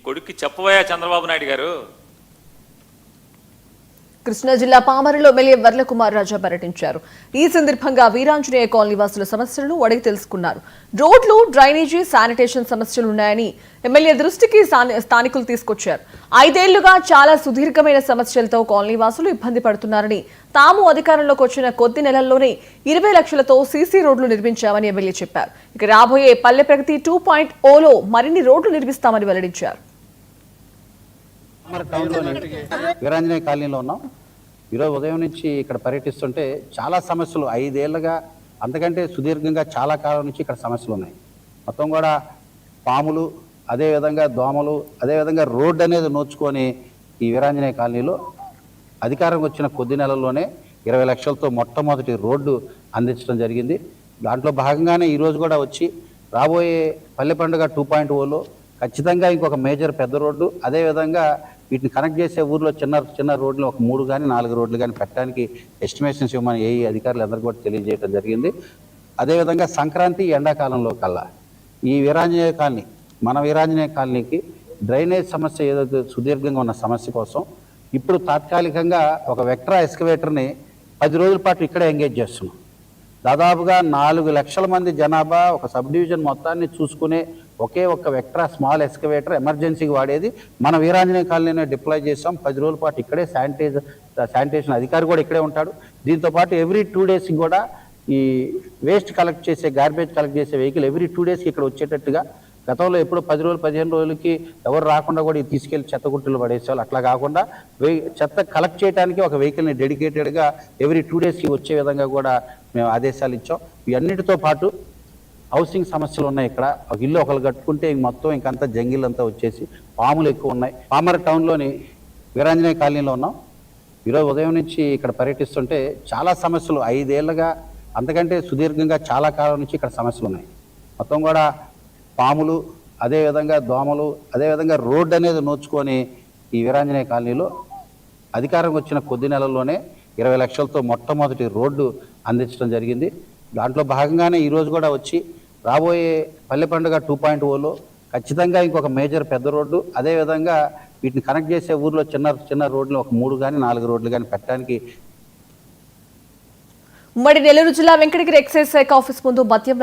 కొడుక్కి చెప్పబోయా చంద్రబాబు నాయుడు గారు. కృష్ణా జిల్లా పామరులో ఎమ్మెల్యే వర్లకుమార్ రాజా పర్యటించారు. ఈ సందర్భంగా వీరాంజనేయ కాలనీ వాసుల సమస్యలను అడిగి తెలుసుకున్నారు. రోడ్లు, డ్రైనేజీ, శానిటేషన్ సమస్యలు ఉన్నాయని ఎమ్మెల్యే దృష్టికి స్థానికులు తీసుకొచ్చారు. 5 ఏళ్లుగా చాలా సుదీర్ఘమైన సమస్యలతో కాలనీ వాసులు ఇబ్బంది పడుతున్నారని, తాము అధికారంలోకి వచ్చిన కొద్ది నెలల్లోనే 20 లక్షలతో సీసీ రోడ్లు నిర్మించామని ఎమ్మెల్యే చెప్పారు. ఇక రాబోయే పల్లె ప్రగతి 2.0లో మరిన్ని రోడ్లు నిర్మిస్తామని వెల్లడించారు. వీరాంజనేయ కాలనీలో ఉన్నాం. ఈరోజు ఉదయం నుంచి ఇక్కడ పర్యటిస్తుంటే చాలా సమస్యలు 5 ఏళ్ళుగా అంతకంటే సుదీర్ఘంగా చాలా కాలం నుంచి ఇక్కడ సమస్యలు ఉన్నాయి. మొత్తం కూడా పాములు, అదేవిధంగా దోమలు, అదేవిధంగా రోడ్డు అనేది నోచుకొని ఈ వీరాంజనేయ కాలనీలో అధికారం వచ్చిన కొద్ది నెలల్లోనే 20 లక్షలతో మొట్టమొదటి రోడ్డు అందించడం జరిగింది. దాంట్లో భాగంగానే ఈరోజు కూడా వచ్చి రాబోయే పల్లె పండుగ 2.0లో ఖచ్చితంగా ఇంకొక మేజర్ పెద్ద రోడ్డు, అదేవిధంగా వీటిని కనెక్ట్ చేసే ఊర్లో చిన్న రోడ్లు ఒక 3 కానీ 4 రోడ్లు కానీ పెట్టడానికి ఎస్టిమేషన్స్ ఇవ్వమని ఏఈ అధికారులు అందరూ కూడా తెలియజేయడం జరిగింది. అదేవిధంగా సంక్రాంతి ఎండాకాలంలో కల్లా ఈ వీరాంజనేయ కాలనీ, మన వీరాంజనేయ కాలనీకి డ్రైనేజ్ సమస్య ఏదైతే సుదీర్ఘంగా ఉన్న సమస్య కోసం ఇప్పుడు తాత్కాలికంగా ఒక వెక్ట్రా ఎక్స్కవేటర్ని 10 రోజుల పాటు ఇక్కడే ఎంగేజ్ చేస్తున్నాం. దాదాపుగా 4 లక్షల మంది జనాభా ఒక సబ్ డివిజన్ మొత్తాన్ని చూసుకునే ఒకే ఒక్క వెక్ట్రా స్మాల్ ఎక్స్కవేటర్ ఎమర్జెన్సీకి వాడేది మన వీరాంజనేయ కాలనీనే డిప్లాయ్ చేస్తాం. 10 రోజుల పాటు ఇక్కడే శానిటేషన్ అధికారి కూడా ఇక్కడే ఉంటాడు. దీంతోపాటు ఎవ్రీ 2 డేస్కి కూడా ఈ వేస్ట్ కలెక్ట్ చేసే, గార్బేజ్ కలెక్ట్ చేసే వెహికల్ ఎవ్రీ 2 డేస్కి ఇక్కడ వచ్చేటట్టుగా, గతంలో ఎప్పుడో 10 రోజులు 15 రోజులకి ఎవరు రాకుండా కూడా ఇది తీసుకెళ్లి చెత్తగుట్టలు పడేసేవాళ్ళు. అట్లా కాకుండా చెత్త కలెక్ట్ చేయడానికి ఒక వెహికల్ని డెడికేటెడ్గా ఎవ్రీ 2 డేస్కి వచ్చే విధంగా కూడా మేము ఆదేశాలు ఇచ్చాం. ఇవన్నిటితో పాటు హౌసింగ్ సమస్యలు ఉన్నాయి. ఇక్కడ ఒక ఇల్లు ఒకరు కట్టుకుంటే మొత్తం ఇంకంతా జంగిల్ అంతా వచ్చేసి పాములు ఎక్కువ ఉన్నాయి. పామర టౌన్లోని వీరాంజనేయ కాలనీలో ఉన్నాం. ఈరోజు ఉదయం నుంచి ఇక్కడ పర్యటిస్తుంటే చాలా సమస్యలు 5 ఏళ్ళుగా అంతకంటే సుదీర్ఘంగా చాలా కాలం నుంచి ఇక్కడ సమస్యలు ఉన్నాయి. మొత్తం కూడా పాములు, అదేవిధంగా దోమలు, అదేవిధంగా రోడ్డు అనేది నోచుకొని ఈ వీరాంజనేయ కాలనీలో అధికారం వచ్చిన కొద్ది నెలల్లోనే 20 లక్షలతో మొట్టమొదటి రోడ్డు అందించడం జరిగింది. దాంట్లో భాగంగానే ఈరోజు కూడా వచ్చి రాబోయే పల్లె పండుగ 2.0లో ఖచ్చితంగా ఇంకొక మేజర్ పెద్ద రోడ్డు, అదేవిధంగా వీటిని కనెక్ట్ చేసే ఊర్లో చిన్న రోడ్లు ఒక 3 కానీ 4 రోడ్లు కానీ పెట్టడానికి. ఉమ్మడి నెల్లూరు జిల్లా వెంకటగిరి ఎక్సైజ్ శాఖ ఆఫీస్ ముందు మద్యం